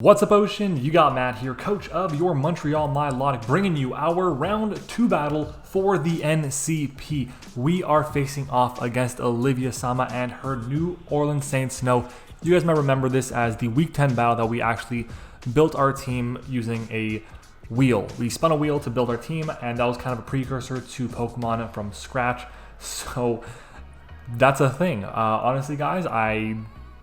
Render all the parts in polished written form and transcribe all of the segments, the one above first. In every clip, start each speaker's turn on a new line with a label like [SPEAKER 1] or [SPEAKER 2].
[SPEAKER 1] What's up, Ocean? You got Matt here, coach of your Montreal Milotic, bringing you our round 2 battle for the NCP. We are facing off against Olivia Sama and her New Orleans Saints Snow. You guys might remember this as the week 10 battle that we actually built our team using a wheel. We spun a wheel to build our team, and that was kind of a precursor to Pokemon from scratch. So that's a thing. Honestly, guys, I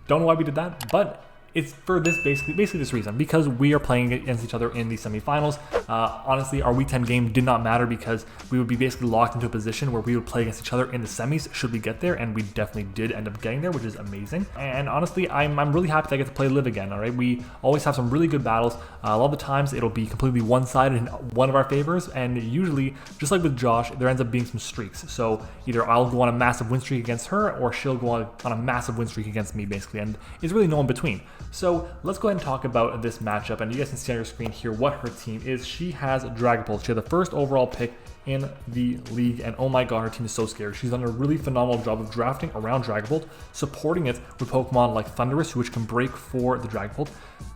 [SPEAKER 1] don't know why we did that, but it's for this basically this reason, because we are playing against each other in the semifinals. Honestly, our week 10 game did not matter because we would be basically locked into a position where we would play against each other in the semis should we get there, and we definitely did end up getting there, which is amazing. And honestly, I'm really happy that I get to play Liv again. All right, we always have some really good battles. A lot of the times it'll be completely one-sided in one of our favors, and usually, just like with Josh, there ends up being some streaks. So either I'll go on a massive win streak against her, or she'll go on a massive win streak against me, basically, and it's really no in between. So let's go ahead and talk about this matchup, and you guys can see on your screen here what her team is. She has Dragapult. She had the first overall pick in the league, and oh my god, her team is so scary. She's done a really phenomenal job of drafting around Dragapult, supporting it with Pokemon like Thundurus, which can break for the Dragapult.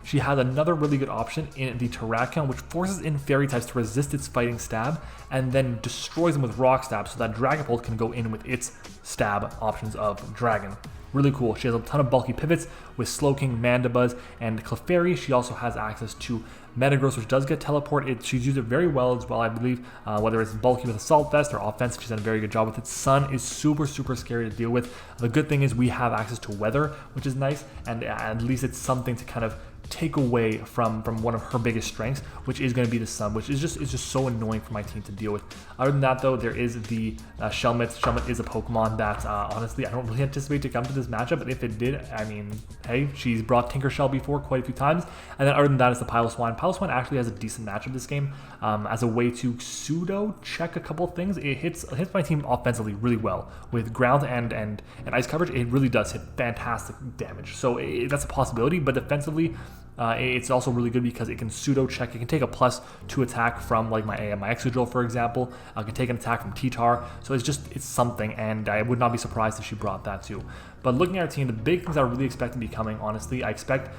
[SPEAKER 1] She has another really good option in the Terrakion, which forces in fairy types to resist its fighting stab, and then destroys them with rock stab, so that Dragapult can go in with its stab options of Dragon. Really cool. She has a ton of bulky pivots with Slowking, Mandibuzz, and Clefairy. She also has access to Metagross, which does get teleport. She's used it very well as well, I believe, whether it's bulky with Assault Vest or offensive. She's done a very good job with it. Sun is super scary to deal with. The good thing is we have access to Weather, which is nice, and at least it's something to kind of take away from one of her biggest strengths, which is going to be the Sun, which is just so annoying for my team to deal with. Other than that, though, there is the Shelmet. Shelmet is a Pokemon that honestly I don't really anticipate to come to this matchup, but if it did, I mean, hey, she's brought Tinkershell before quite a few times. And then other than that is the Piloswine. Piloswine actually has a decent matchup this game as a way to pseudo check a couple things. It hits my team offensively really well with ground and ice coverage. It really does hit fantastic damage, so that's a possibility. But defensively, it's also really good because it can pseudo check. It can take a +2 attack from like my Exegol, for example. I can take an attack from T-Tar. So it's something, and I would not be surprised if she brought that too. But looking at our team, the big things I really expect to be coming, honestly, I expect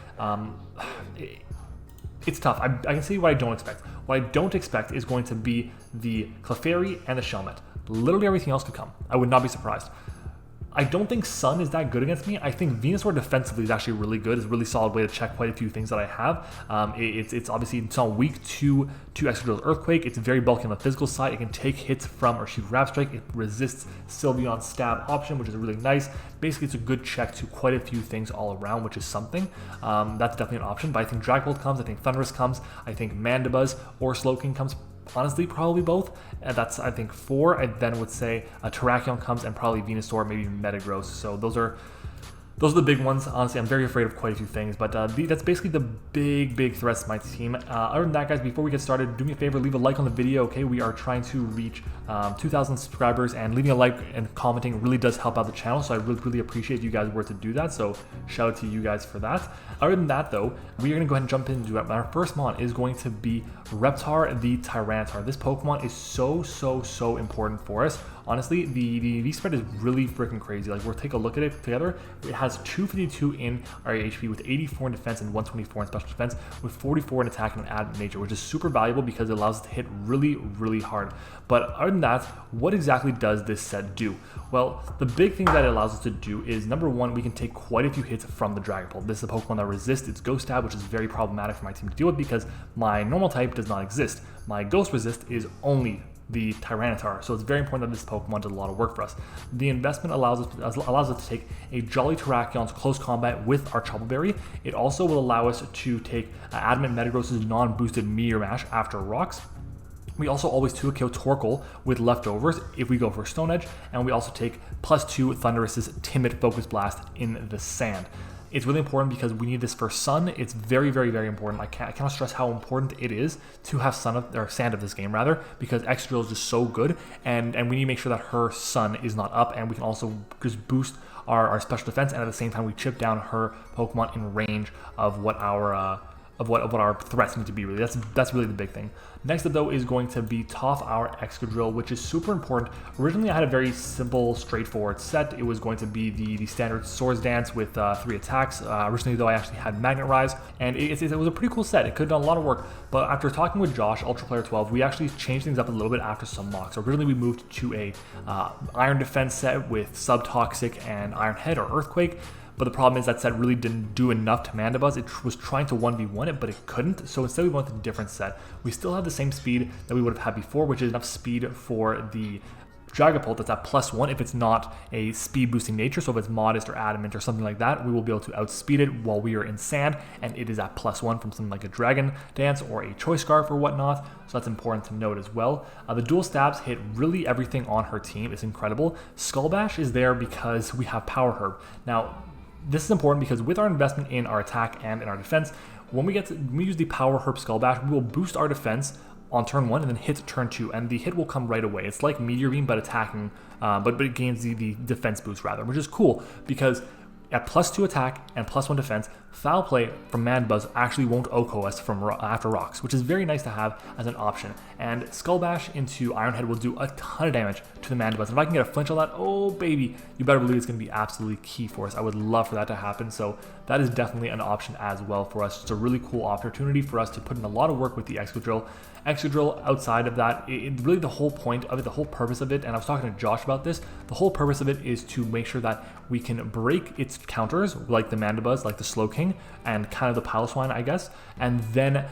[SPEAKER 1] it's tough. I can see what I don't expect. What I don't expect is going to be the Clefairy and the Shelmet. Literally everything else could come. I would not be surprised. I don't think Sun is that good against me. I think Venusaur defensively is actually really good. It's a really solid way to check quite a few things that I have. It's obviously it's on weak to Excadrill's Earthquake. It's very bulky on the physical side. It can take hits from or shoot Rap Strike. It resists Sylveon's stab option, which is really nice. Basically, it's a good check to quite a few things all around, which is something. That's definitely an option. But I think Dragapult comes. I think Thundurus comes. I think Mandibuzz or Slowking comes. Honestly, probably both. And that's, I think, 4. I then would say a Terrakion comes, and probably Venusaur, maybe Metagross. So those are the big ones. Honestly, I'm very afraid of quite a few things, but that's basically the big threats to my team. Other than that, guys, before we get started, do me a favor, leave a like on the video, okay? We are trying to reach 2,000 subscribers, and leaving a like and commenting really does help out the channel, so I really appreciate if you guys were to do that, so shout out to you guys for that. Other than that, though, we are going to go ahead and jump into it. Our first mon is going to be Reptar the Tyranitar. This Pokemon is so important for us. Honestly, the V-spread is really freaking crazy. Like, we'll take a look at it together. It has 252 in our HP with 84 in defense and 124 in special defense with 44 in attack and add nature, which is super valuable because it allows us to hit really hard. But other than that, what exactly does this set do? Well, the big thing that it allows us to do is, number one, we can take quite a few hits from the Dragapult. This is a Pokemon that resists its Ghost Stab, which is very problematic for my team to deal with because my normal type does not exist. My Ghost Resist is only the Tyranitar, so it's very important that this Pokemon does a lot of work for us. The investment allows us to take a Jolly Terrakion to close combat with our Chople Berry. It also will allow us to take Adamant Metagross's non-boosted Meteor Mash after Rocks. We also always 2-kill Torkoal with leftovers if we go for Stone Edge, and we also take +2 Thundurus's Timid Focus Blast in the sand. It's really important because we need this for Sun. It's very important. I cannot stress how important it is to have Sand of this game, rather, because Excadrill is just so good, and we need to make sure that her Sun is not up, and we can also just boost our special defense, and at the same time we chip down her Pokemon in range of what our of what our threats need to be, really. That's really the big thing. Next up though is going to be Toph, our Excadrill, which is super important. Originally I had a very simple, straightforward set. It was going to be the standard Swords Dance with 3 attacks. Originally though I actually had Magnet Rise, and it was a pretty cool set. It could have done a lot of work, but after talking with Josh, Ultra Player 12, we actually changed things up a little bit after some mocks. So originally we moved to a Iron Defense set with Subtoxic and Iron Head or Earthquake. But the problem is that set really didn't do enough to Mandibuzz. It was trying to 1v1 it, but it couldn't. So instead we went with a different set. We still have the same speed that we would have had before, which is enough speed for the Dragapult that's at +1 if it's not a speed boosting nature. So if it's Modest or Adamant or something like that, we will be able to outspeed it while we are in Sand, and it is at +1 from something like a Dragon Dance or a Choice Scarf or whatnot. So that's important to note as well. The dual stabs hit really everything on her team. It's incredible. Skull Bash is there because we have Power Herb. Now, this is important because with our investment in our attack and in our defense, when we use the Power Herb Skull Bash, we will boost our defense on turn 1 and then hit turn 2, and the hit will come right away. It's like Meteor Beam but attacking, but it gains the defense boost rather, which is cool because at +2 attack and +1 defense, Foul Play from Mandibuzz actually won't OHKO us from after rocks, which is very nice to have as an option. And Skull Bash into Iron Head will do a ton of damage to the Mandibuzz. If I can get a flinch on that, oh baby, you better believe it's going to be absolutely key for us. I would love for that to happen, so that is definitely an option as well for us. It's a really cool opportunity for us to put in a lot of work with the Excadrill. Excadrill, outside of that, really the whole point of it, the whole purpose of it, and I was talking to Josh about this, the whole purpose of it is to make sure that we can break its counters, like the Mandibuzz, like the Slowking, and kind of the Piloswine, I guess, and then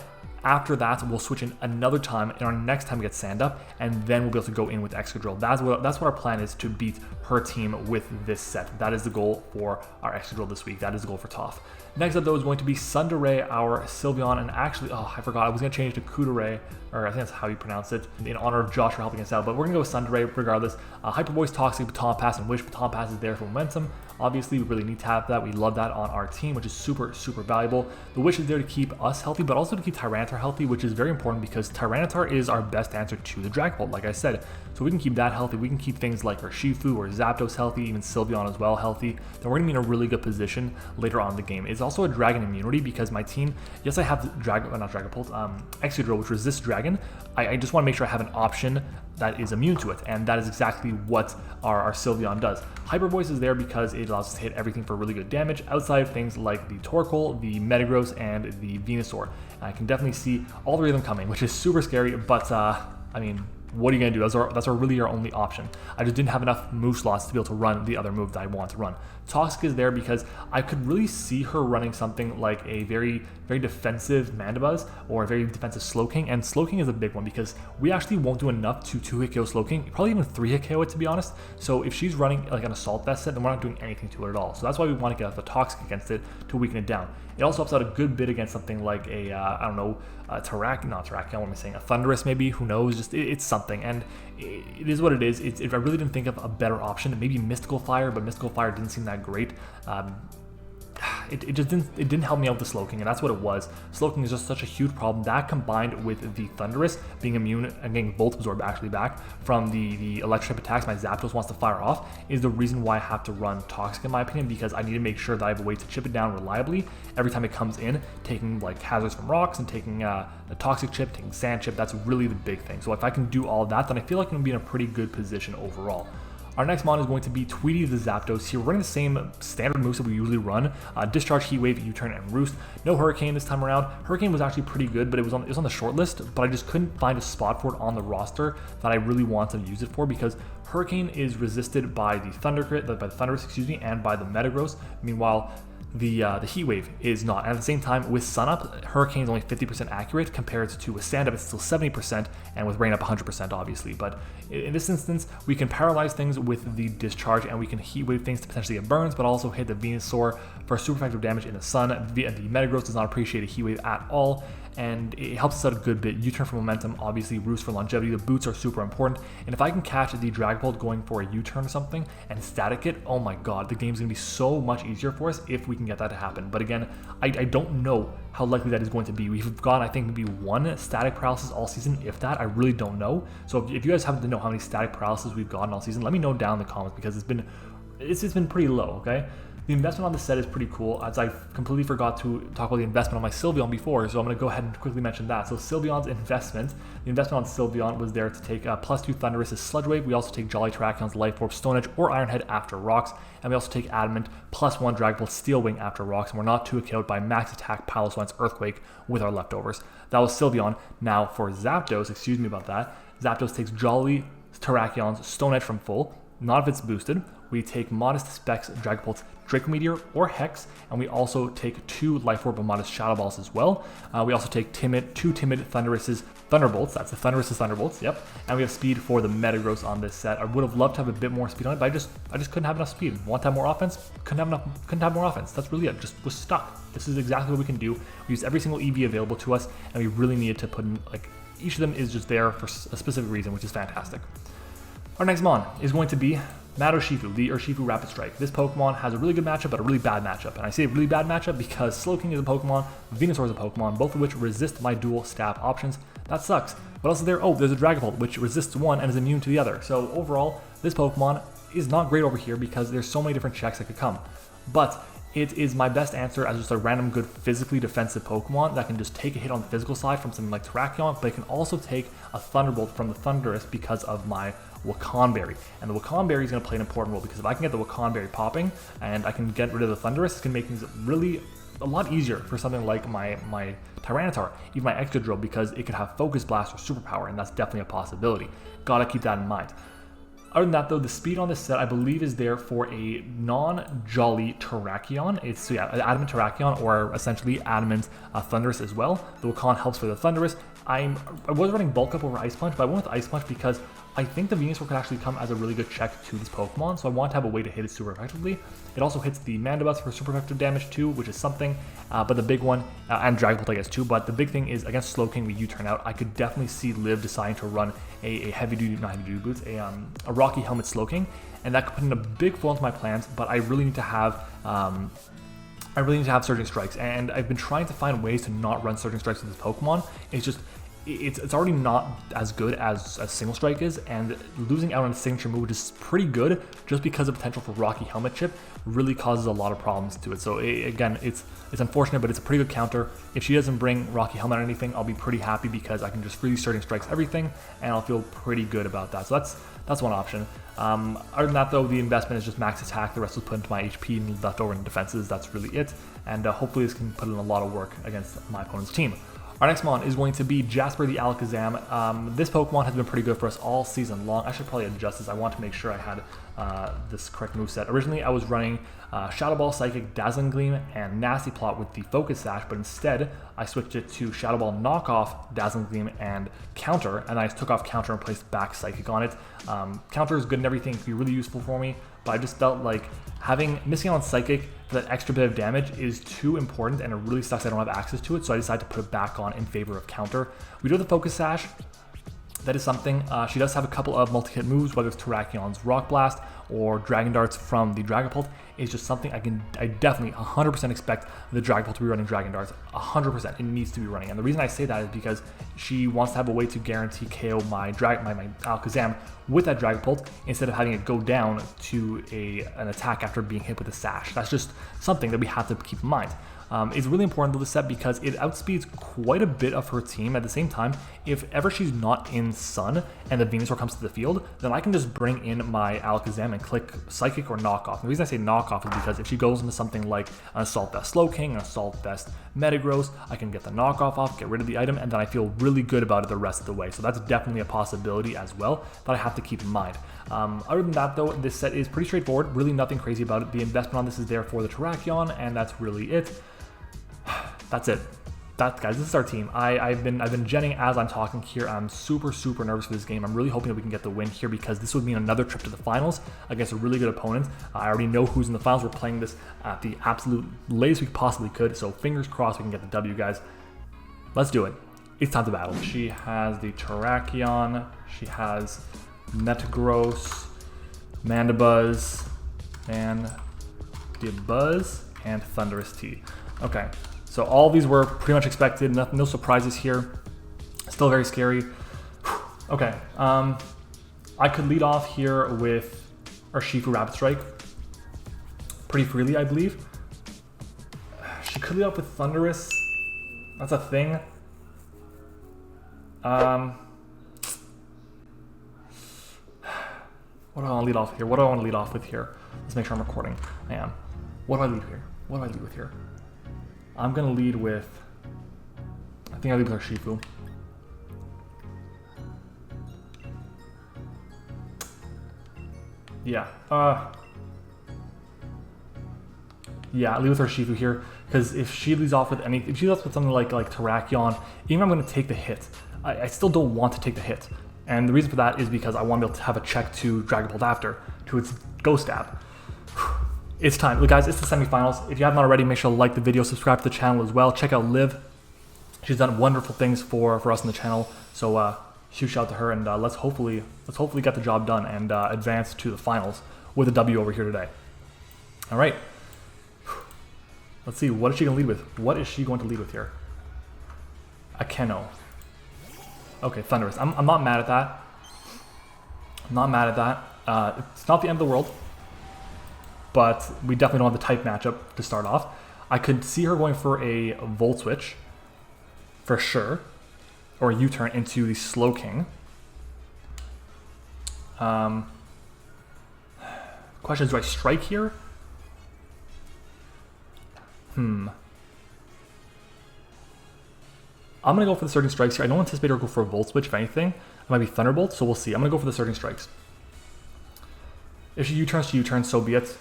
[SPEAKER 1] after that, we'll switch in another time, and our next time we get Sand Up, and then we'll be able to go in with Excadrill. That's what our plan is, to beat her team with this set. That is the goal for our Excadrill this week. That is the goal for Toph. Next up though is going to be Sundere, our Sylveon, and actually, oh, I forgot, I was going to change to Kudere, or I think that's how you pronounce it, in honor of Josh for helping us out, but we're going to go with Sundere regardless. Hyper Voice, Toxic, Baton Pass, and Wish. Baton Pass is there for momentum. Obviously, we really need to have that. We love that on our team, which is super, super valuable. The Wish is there to keep us healthy, but also to keep Tyranitar healthy, which is very important because Tyranitar is our best answer to the Dragapult, like I said. So we can keep that healthy. We can keep things like Urshifu or Zapdos healthy, even Sylveon as well healthy. Then we're going to be in a really good position later on in the game. It's also a Dragon immunity because my team, yes, I have Excadrill, which resists Dragon. I just want to make sure I have an option that is immune to it, and that is exactly what our Sylveon does. Hyper Voice is there because it allows us to hit everything for really good damage outside of things like the Torkoal, the Metagross, and the Venusaur. I can definitely see all 3 of them coming, which is super scary, but I mean, what are you going to do? That's really our only option. I just didn't have enough move slots to be able to run the other move that I want to run. Toxic is there because I could really see her running something like a very, very defensive Mandibuzz or a very defensive Slowking, and Slowking is a big one because we actually won't do enough to 2-hit KO Slowking, probably even 3-hit KO it, to be honest. So if she's running like an Assault Vest set, then we're not doing anything to it at all. So that's why we want to get out the Toxic against it to weaken it down. It also helps out a good bit against something like a, I don't know, a Terrakion, what am I saying, a Thundurus maybe, who knows, just it's something, and it is what it is. I really didn't think of a better option, maybe Mystical Fire, but Mystical Fire didn't seem that great. It didn't help me out with the Slowking, and that's what it was. Slowking is just such a huge problem. That combined with the Thundurus being immune and getting Volt Absorb actually back from the electric attacks my Zapdos wants to fire off is the reason why I have to run Toxic, in my opinion, because I need to make sure that I have a way to chip it down reliably every time it comes in, taking like hazards from rocks and taking the Toxic chip, taking Sand chip. That's really the big thing. So if I can do all that, then I feel like I'm going to be in a pretty good position overall. Our next mon is going to be Tweety the Zapdos. Here we're running the same standard moves that we usually run. Discharge, Heat Wave, U-Turn, and Roost. No Hurricane this time around. Hurricane was actually pretty good, but it was on the short list, but I just couldn't find a spot for it on the roster that I really wanted to use it for because Hurricane is resisted by the Thundurus, and by the Metagross. Meanwhile, the Heat Wave is not. And at the same time, with Sun Up, Hurricane is only 50% accurate compared to with Stand Up, it's still 70%, and with Rain Up 100% obviously. But in this instance, we can paralyze things with the Discharge, and we can Heat Wave things to potentially get burns, but also hit the Venusaur for super effective damage in the sun. The Metagross does not appreciate a Heat Wave at all, and it helps us out a good bit. U-Turn for momentum, obviously Roost for longevity. The boots are super important, and if I can catch the Dragapult going for a U-Turn or something and static it, oh my god, the game's gonna be so much easier for us if we can get that to happen. But again, I don't know how likely that is going to be. We've gotten, I think, maybe 1 static paralysis all season, if that. I really don't know. So if you guys happen to know how many static paralysis we've gotten all season, let me know down in the comments because it's been pretty low, okay? The investment on this set is pretty cool, as I completely forgot to talk about the investment on my Sylveon before, so I'm going to go ahead and quickly mention that. So Sylveon's investment, the investment on Sylveon was there to take +2 Thundurus' Sludge Wave. We also take Jolly Terrakions, Life Orb, Stone Edge, or Iron Head after rocks, and we also take Adamant +1 Dragapult, Steel Wing after rocks, and we're not too KO'd by max attack, Piloswine, Earthquake with our leftovers. That was Sylveon. Now for Zapdos, excuse me about that, Zapdos takes Jolly Terrakions, Stone Edge from full. Not if it's boosted. We take Modest Specs, Dragapult, Draco Meteor, or Hex, and we also take 2 Life Orb of Modest Shadow Balls as well. We also take 2 Timid Thunduruses, Thunderbolts. That's the Thunduruses Thunderbolts, yep. And we have speed for the Metagross on this set. I would have loved to have a bit more speed on it, but I just couldn't have enough speed. Want to have more offense? Couldn't have more offense. That's really it. Just was stuck. This is exactly what we can do. We use every single EV available to us, and we really needed to put in, like, each of them is just there for a specific reason, which is fantastic. Our next Mon is going to be MattOshea, the Urshifu Rapid Strike. This Pokemon has a really good matchup, but a really bad matchup. And I say really bad matchup because Slowking is a Pokemon, Venusaur is a Pokemon, both of which resist my dual stab options. That sucks. What else is there? Oh, there's a Dragapult, which resists one and is immune to the other. So overall, this Pokemon is not great over here because there's so many different checks that could come. But it is my best answer as just a random good physically defensive Pokemon that can just take a hit on the physical side from something like Terrakion, but it can also take a Thunderbolt from the Thundurus because of my Wakanberry. And the Wakanberry is going to play an important role because if I can get the Wakanberry popping and I can get rid of the Thundurus, it's going to make things really a lot easier for something like my Tyranitar, even my Excadrill, because it could have Focus Blast or Superpower, and that's definitely a possibility. Gotta keep that in mind. Other than that though, the speed on this set I believe is there for a non-Jolly Terrakion. It's, so yeah, Adamant Terrakion, or essentially Adamant Thundurus as well. The Wakan helps for the Thundurus. I was running Bulk Up over Ice Punch, but I went with Ice Punch because I think the Venusaur could actually come as a really good check to this Pokemon, so I want to have a way to hit it super effectively. It also hits the Mandibuzz for super effective damage too, which is something, but the big one, and Dragapult I guess too, but the big thing is against Slowking with U-turn out, I could definitely see Liv deciding to run a heavy duty, not heavy duty boots, a Rocky Helmet Slowking, and that could put in a big flaw into my plans, but I really need to have Surging Strikes, and I've been trying to find ways to not run Surging Strikes with this Pokemon. It's just, it's already not as good as Single Strike is, and losing out on a signature move, which is pretty good, just because of potential for Rocky Helmet Chip, really causes a lot of problems to it. So again, it's unfortunate, but it's a pretty good counter. If she doesn't bring Rocky Helmet or anything, I'll be pretty happy because I can just freely Surging Strikes everything, and I'll feel pretty good about that. So that's one option. Other than that though, the investment is just max attack. The rest was put into my HP and leftover in defenses. That's really it. And hopefully this can put in a lot of work against my opponent's team. Our next Mon is going to be Jasper the Alakazam. This Pokemon has been pretty good for us all season long. I should probably adjust this. I want to make sure I had this correct moveset. Originally, I was running Shadow Ball, Psychic, Dazzling Gleam, and Nasty Plot with the Focus Sash, but instead, I switched it to Shadow Ball, Knockoff, Dazzling Gleam, and Counter, and I just took off Counter and placed back Psychic on it. Counter is good and everything. It can be really useful for me, but I just felt like missing out on Psychic for that extra bit of damage is too important, and it really sucks I don't have access to it, so I decided to put it back on in favor of Counter. We do have the Focus Sash. That is something. She does have a couple of multi-hit moves, whether it's Terrakion's Rock Blast or Dragon Darts from the Dragapult. It's just something I definitely 100% expect the Dragapult to be running Dragon Darts. 100%. It needs to be running. And the reason I say that is because she wants to have a way to guarantee KO my Alakazam with that Dragapult instead of having it go down to an attack after being hit with a Sash. That's just something that we have to keep in mind. It's really important to this set because it outspeeds quite a bit of her team. At the same time, if ever she's not in Sun and the Venusaur comes to the field, then I can just bring in my Alakazam and click Psychic or Knockoff. The reason I say Knockoff is because if she goes into something like an Assault Vest Slowking, an Assault Vest Metagross, I can get the Knockoff off, get rid of the item, and then I feel really good about it the rest of the way. So that's definitely a possibility as well that I have to keep in mind. Other than that though, this set is pretty straightforward, really nothing crazy about it. The investment on this is there for the Terrakion, and that's really it. That's it. Guys, this is our team. I've been genning as I'm talking here. I'm super nervous for this game. I'm really hoping that we can get the win here because this would mean another trip to the finals against a really good opponent. I already know who's in the finals. We're playing this at the absolute latest we possibly could. So fingers crossed we can get the W, guys. Let's do it. It's time to battle. She has the Terrakion. She has Metagross, Mandibuzz, and Thundurus T. Okay. So all these were pretty much expected, no surprises here. Still very scary. Okay, I could lead off here with Urshifu Rapid Strike. pretty freely, I believe. She could lead off with Thunderous. That's a thing. What do I want to lead off here? What do I want to lead off with here? Let's make sure I'm recording. I am. What do I lead here? What do I lead with here? I'm gonna lead with, I think I lead with our Shifu. Yeah. Yeah, I lead with our Shifu here, because if she leads off with anything, if she leads off with something like Terrakion, even if I'm gonna take the hit, I still don't want to take the hit. And the reason for that is because I want to be able to have a check to Dragapult after, to its Ghost Stab. It's time. Look guys, it's the semifinals. If you haven't already, make sure to like the video, subscribe to the channel as well. Check out Liv. She's done wonderful things for us on the channel. So huge shout out to her, and let's hopefully get the job done and advance to the finals with a W over here today. All right. Let's see, what is she going to lead with? What is she going to lead with here? A Keno. Okay, Thunderous. I'm not mad at that. I'm not mad at that. It's not the end of the world, but we definitely don't have the type matchup to start off. I could see her going for a Volt Switch, for sure, or a U-turn into the Slowking. Question is, do I strike here? I'm going to go for the Surging Strikes here. I don't anticipate her to go for a Volt Switch, if anything. It might be Thunderbolt, so we'll see. I'm going to go for the Surging Strikes. If she U-turns, so be it.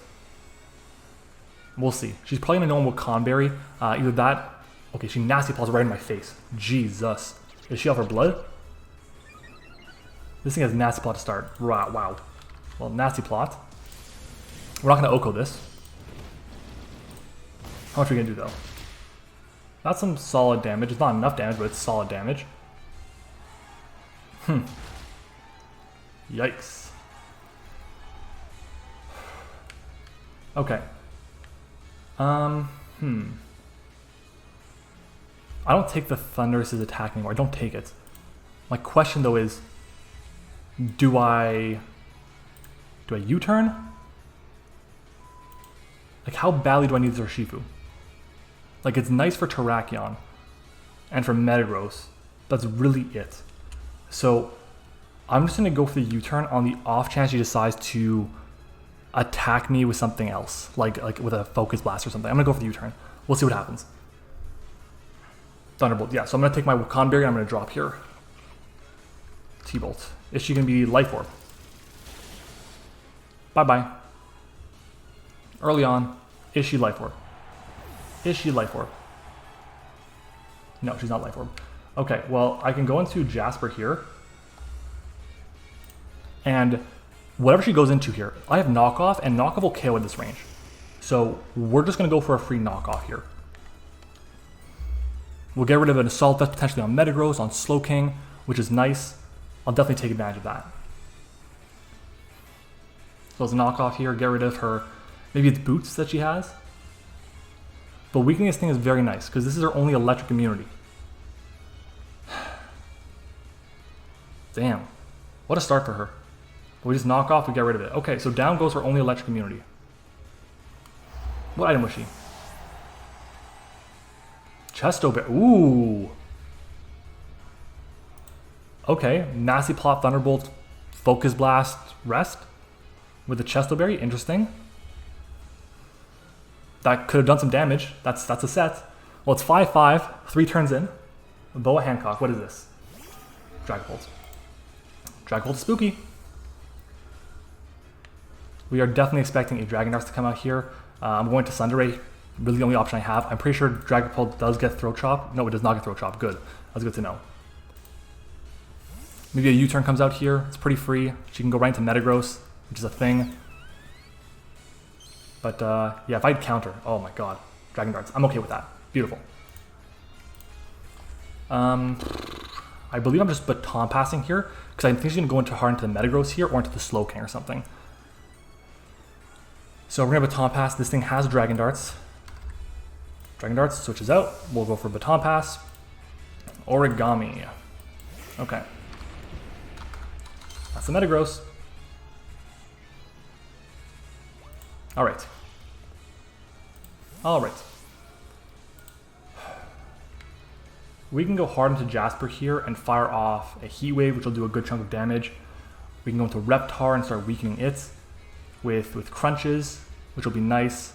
[SPEAKER 1] We'll see. She's probably going to know what Conberry. Either that... Okay, she Nasty Plots right in my face. Jesus. Is she off her blood? This thing has Nasty Plot to start. Wow. Well, Nasty Plot. We're not going to Oko this. How much are we going to do, though? That's some solid damage. It's not enough damage, but it's solid damage. Yikes. Okay. I don't take the Thunderous' attack anymore. I don't take it. My question, though, is... Do I U-turn? Like, how badly do I need this Urshifu? Like, it's nice for Terrakion and for Metagross. That's really it. So, I'm just going to go for the U-turn on the off chance she decides to attack me with something else. Like with a Focus Blast or something. I'm going to go for the U-turn. We'll see what happens. Thunderbolt. Yeah, so I'm going to take my Conberry and I'm going to drop here. T-Bolt. Is she going to be Life Orb? Bye-bye. Early on, is she Life Orb? Is she Life Orb? No, she's not Life Orb. Okay, well, I can go into Jasper here. And whatever she goes into here, I have Knockoff, and Knockoff will KO at this range. So we're just going to go for a free Knockoff here. We'll get rid of an Assault Vest potentially on Metagross, on Slowking, which is nice. I'll definitely take advantage of that. So let's Knockoff here, get rid of her... Maybe it's Boots that she has. But weakening this thing is very nice, because this is her only electric immunity. Damn. What a start for her. But we just knock off, we get rid of it. Okay, so down goes her only electric immunity. What item was she? Chesto Bear. Ooh. Okay, Nasty Plot, Thunderbolt, Focus Blast, Rest. With the Chesto Berry, interesting. That could have done some damage. That's a set. Well, it's 5-5, 3 turns in. Boa Hancock, what is this? Dragapult. Dragapult is spooky. We are definitely expecting a Dragon Dance to come out here. I'm going to Sundere, really the only option I have. I'm pretty sure Dragapult does get Throat Chop. No, it does not get Throat Chop. Good. That's good to know. Maybe a U-turn comes out here. It's pretty free. She can go right into Metagross, which is a thing. But yeah, if I had counter, oh my god, Dragon Darts. I'm okay with that. Beautiful. I believe I'm just Baton Passing here, because I think she's going to go into hard into the Metagross here, or into the Slowking or something. So we're going to Baton Pass. This thing has Dragon Darts. Dragon Darts switches out. We'll go for Baton Pass. Origami. Okay. That's the Metagross. Alright. Alright. We can go hard into Jasper here and fire off a Heat Wave, which will do a good chunk of damage. We can go into Reptar and start weakening it with crunches, which will be nice.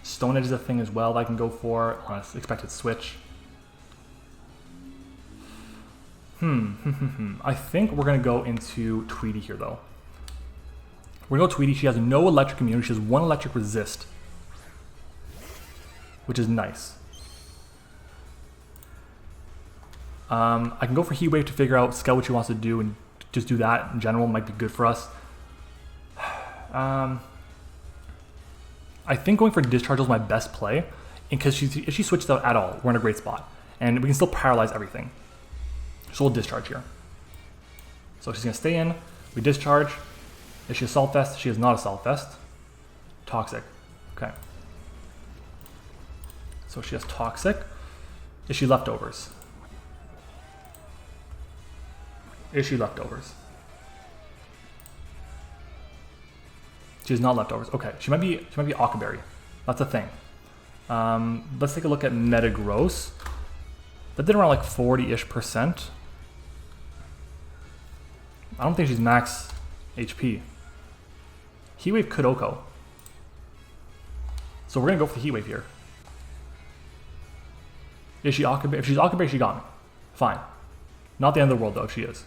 [SPEAKER 1] Stone Edge is a thing as well that I can go for on an expected switch. I think we're going to go into Tweety here, though. We're going to go Tweety. She has no electric immunity. She has 1 electric resist, which is nice. I can go for Heat Wave to figure out scout what she wants to do and just do that in general. Might be good for us. I think going for Discharge is my best play, because if she switches out at all, we're in a great spot. And we can still paralyze everything. So we'll Discharge here. So she's going to stay in. We Discharge. Is she Assault Vest? She is not Assault Vest. Toxic. Okay. So she has Toxic. Is she Leftovers? Is she Leftovers? She's not Leftovers. Okay, she might be Ockaberry. That's a thing. Let's take a look at Metagross. That did around like 40-ish%. I don't think she's max HP. Heat Wave could OHKO. So we're gonna go for the Heat Wave here. Is she Ockaberry? If she's Ockaberry, she got me. Fine. Not the end of the world though, if she is.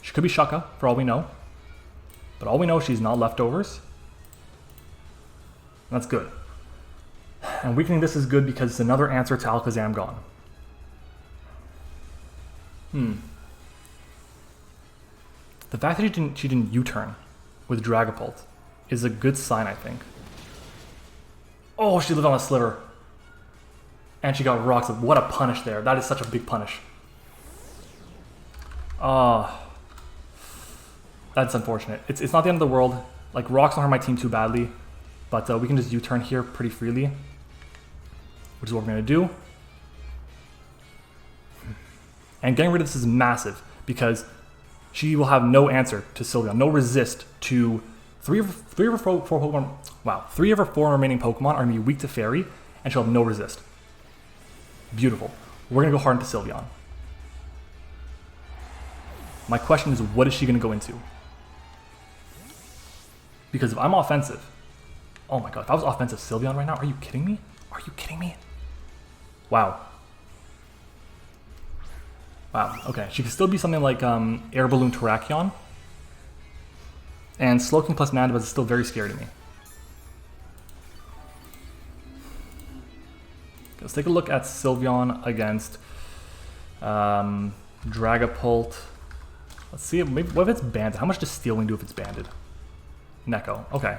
[SPEAKER 1] She could be Shucka, for all we know. But all we know is she's not Leftovers. That's good. And weakening this is good because it's another answer to Alakazam gone. The fact that she didn't U-turn with Dragapult is a good sign, I think. Oh, she lived on a sliver. And she got rocks. What a punish there. That is such a big punish. That's unfortunate. It's not the end of the world. Like, rocks don't hurt my team too badly. But we can just U-turn here pretty freely. Which is what we're going to do. And getting rid of this is massive, because she will have no answer to Sylveon, no resist to three of her four Pokemon. Wow, 3 of her 4 remaining Pokemon are going to be weak to Fairy, and she'll have no resist. Beautiful. We're going to go hard into Sylveon. My question is, what is she going to go into? Because if I'm offensive, oh my god, if I was offensive Sylveon right now, are you kidding me? Are you kidding me? Wow. Wow, okay. She could still be something like Air Balloon Terrakion. And Slowking plus Mandibuzz is still very scary to me. Let's take a look at Sylveon against Dragapult. Let's see, maybe, what if it's banded? How much does Steel Wing do if it's banded? Neko, okay.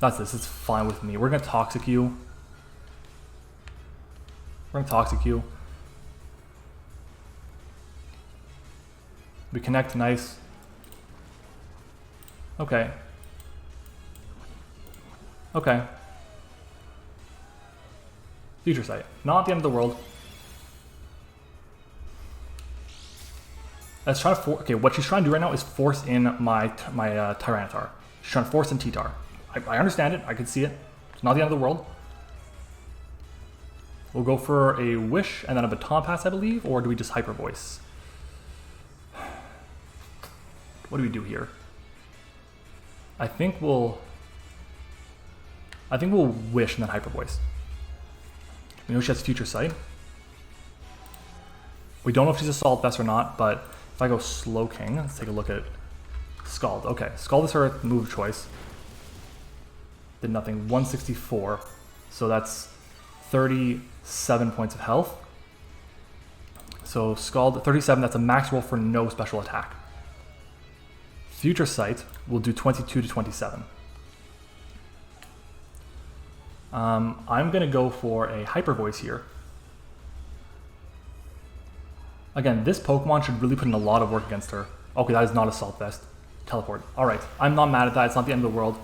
[SPEAKER 1] That's this, it's fine with me. We're gonna Toxic you. We're gonna Toxic you. We connect, nice. Okay. Okay. Future Sight, not the end of the world. Let's try to okay, what she's trying to do right now is force in my Tyranitar. She's trying to force in T-Tar. I understand it, I can see it. It's not the end of the world. We'll go for a Wish and then a Baton Pass, I believe, or do we just Hyper Voice? What do we do here? I think we'll Wish and then Hyper Voice. We know she has Future Sight. We don't know if she's Assault Vest or not, but if I go Slowking, let's take a look at Scald. Okay, Scald is her move choice. Did nothing. 164. So that's 37 points of health. So Scald 37, that's a max roll for no special attack. Future Sight will do 22 to 27. I'm going to go for a Hyper Voice here. Again, this Pokemon should really put in a lot of work against her. Okay, that is not Assault Vest. Teleport. Alright, I'm not mad at that. It's not the end of the world.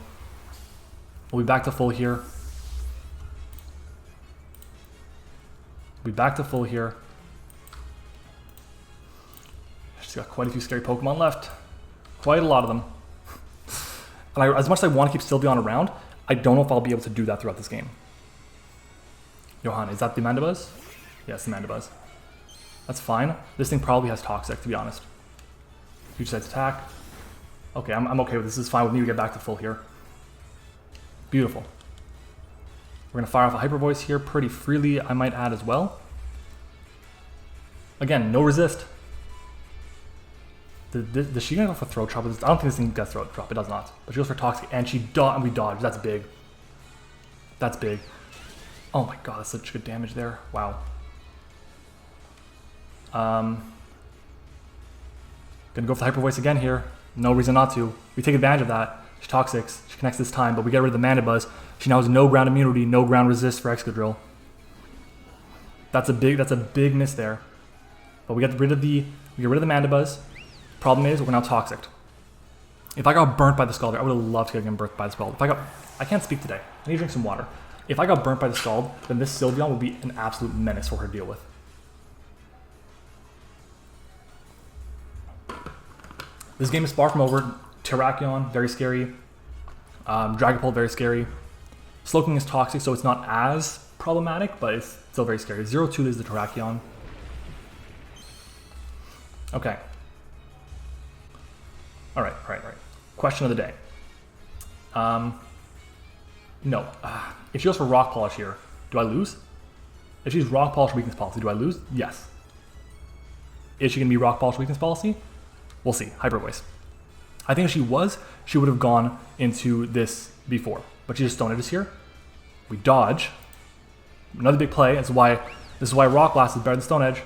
[SPEAKER 1] We'll be back to full here. We'll be back to full here. She's got quite a few scary Pokemon left. Quite a lot of them. And as much as I want to keep Sylveon around, I don't know if I'll be able to do that throughout this game. Johan, is that the Mandibuzz? Yes, the Mandibuzz. That's fine. This thing probably has Toxic, to be honest. Huge size attack. Okay, I'm okay with this. This is fine with me. We get back to full here. Beautiful. We're going to fire off a Hyper Voice here pretty freely, I might add as well. Again, no resist. Does she go for Throat Drop? I don't think this thing gets Throat Drop. It does not. But she goes for Toxic, and we dodge. That's big. That's big. Oh my god, that's such good damage there. Wow. Gonna go for the Hyper Voice again here. No reason not to. We take advantage of that. She Toxic. She connects this time, but we get rid of the Mandibuzz. She now has no ground immunity, no ground resist for Excadrill. That's a big miss there. But we get rid of the Mandibuzz. Problem is, we're now Toxic. If I got burnt by the Scald, I would have loved to get burnt by the Scald. I can't speak today. I need to drink some water. If I got burnt by the Scald, then this Sylveon would be an absolute menace for her to deal with. This game is far from over. Terrakion, very scary. Dragapult, very scary. Slowking is Toxic, so it's not as problematic, but it's still very scary. 0-2 is the Terrakion. Okay. Alright. Question of the day. No. If she goes for Rock Polish here, do I lose? If she's Rock Polish Weakness Policy, do I lose? Yes. Is she going to be Rock Polish Weakness Policy? We'll see. Hyper Voice. I think if she was, she would have gone into this before. But she just Stone Edges here. We dodge. Another big play. This is why Rock Blast is better than Stone Edge.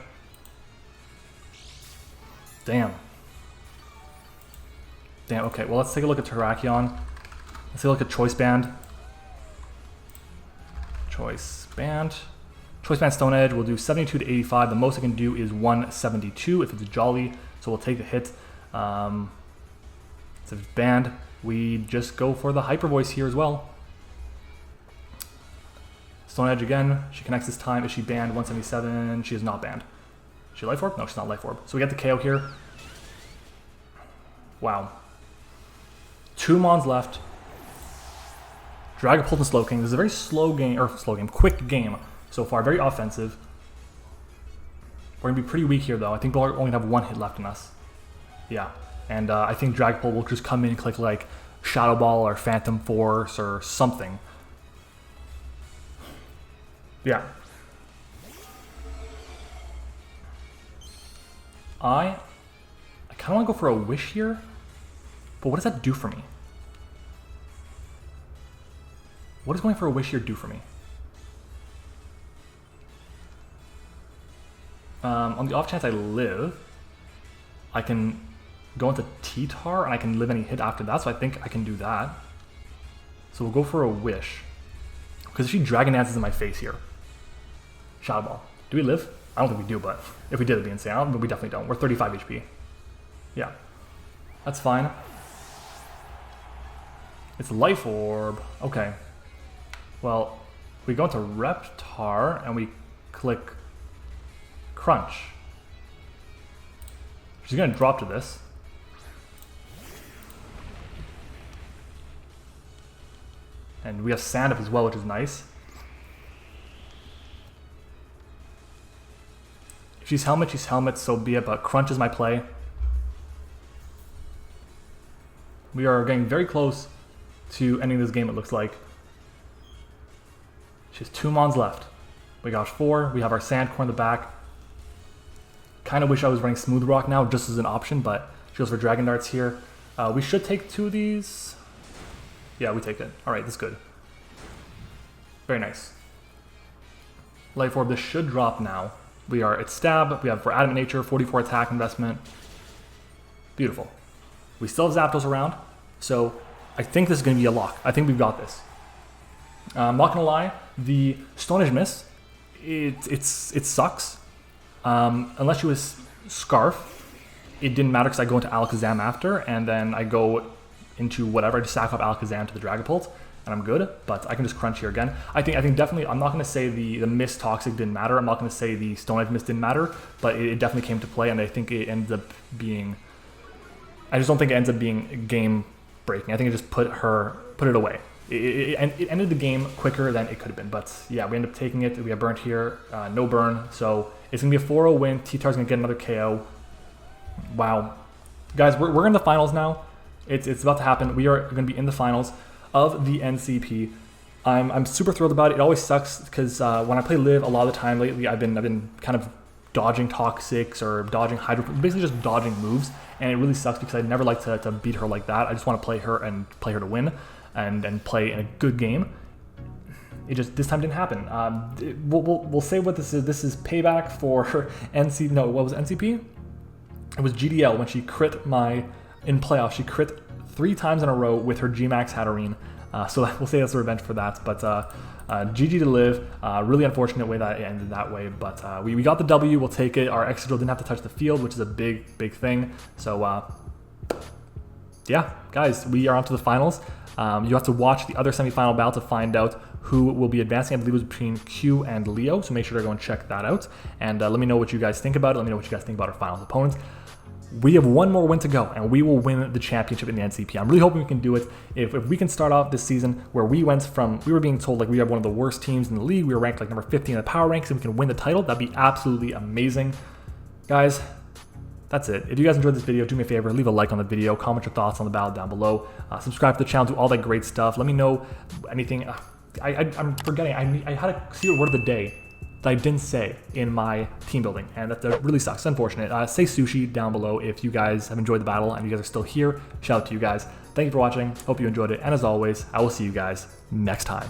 [SPEAKER 1] Damn. Okay, well, let's take a look at Terrakion. Let's take a look at Choice Band. Choice Band Stone Edge will do 72 to 85. The most I can do is 172 if it's a Jolly, so we'll take the hit. So if it's Band, we just go for the Hyper Voice here as well. Stone Edge again, she connects this time. Is she banned? 177, she is not banned. Is she Life Orb? No, she's not Life Orb. So we get the KO here. Wow. 2 Mons left. Dragapult and Slowking. This is a very quick game so far. Very offensive. We're going to be pretty weak here, though. I think we'll only have 1 hit left in us. Yeah. And I think Dragapult will just come in and click like Shadow Ball or Phantom Force or something. Yeah. I kind of want to go for a Wish here, but what does that do for me? What does going for a Wish here do for me? On the off chance I live, I can go into T-Tar and I can live any hit after that, so I think I can do that. So we'll go for a Wish. Because if she Dragon Dances in my face here. Shadow Ball. Do we live? I don't think we do, but if we did, it'd be insane. But we definitely don't. We're 35 HP. Yeah. That's fine. It's Life Orb. Okay. Well, we go into Reptar and we click Crunch. She's going to drop to this. And we have Sand up as well, which is nice. If she's Helmet, she's Helmet, so be it, but Crunch is my play. We are getting very close to ending this game, it looks like. She has 2 Mons left. We got 4, we have our Sandcore in the back. Kind of wish I was running Smooth Rock now, just as an option, but she goes for Dragon Darts here. We should take 2 of these. Yeah, we take it. Alright, that's good. Very nice. Life Orb, this should drop now. It's Stab, we have for Adamant Nature, 44 attack investment. Beautiful. We still have Zapdos around, so I think this is going to be a lock. I think we've got this. I'm not going to lie, the Stone Edge miss, it sucks. Unless she was Scarf, it didn't matter because I go into Alakazam after, and then I go into whatever, I just sack up Alakazam to the Dragapult, and I'm good, but I can just Crunch here again. I think definitely, I'm not going to say the miss Toxic didn't matter, I'm not going to say the Stone Edge miss didn't matter, but it definitely came to play, and I think it ends up being, I just don't think it ends up being game breaking. I think it just put it away. It ended the game quicker than it could have been. But yeah, we ended up taking it. We got burnt here, no burn. So it's going to be a 4-0 win. T-Tar's going to get another KO. Wow. Guys, we're in the finals now. It's about to happen. We are going to be in the finals of the NCP. I'm super thrilled about it. It always sucks because when I play Liv, a lot of the time lately, I've been kind of dodging Toxics or dodging Hydro, basically just dodging moves, and it really sucks because I never like to beat her like that. I just want to play her and play her to win, and play in a good game. It just this time didn't happen. We'll say what this is. This is payback for NCP. No, what was NCP? It was GDL when she crit in playoffs. She crit 3 times in a row with her Gmax Hatterene. So we'll say that's a revenge for that. But GG to Liv. Really unfortunate way that it ended that way. But we got the W. We'll take it. Our Excadrill didn't have to touch the field, which is a big thing. So yeah, guys, we are on to the finals. You have to watch the other semifinal battle to find out who will be advancing. I believe it was between Q and Leo. So make sure to go and check that out. And let me know what you guys think about it. Let me know what you guys think about our finals opponents. We have one more win to go, and we will win the championship in the NCP. I'm really hoping we can do it. If we can start off this season where we were being told like we have one of the worst teams in the league, we were ranked like number 15 in the power ranks, and we can win the title, that'd be absolutely amazing. Guys, that's it. If you guys enjoyed this video, do me a favor, leave a like on the video, comment your thoughts on the battle down below, subscribe to the channel, do all that great stuff. Let me know anything. I'm forgetting, I had a secret word of the day that I didn't say in my team building, and that really sucks. It's unfortunate. Say sushi down below if you guys have enjoyed the battle and you guys are still here. Shout out to you guys. Thank you for watching. Hope you enjoyed it. And as always, I will see you guys next time.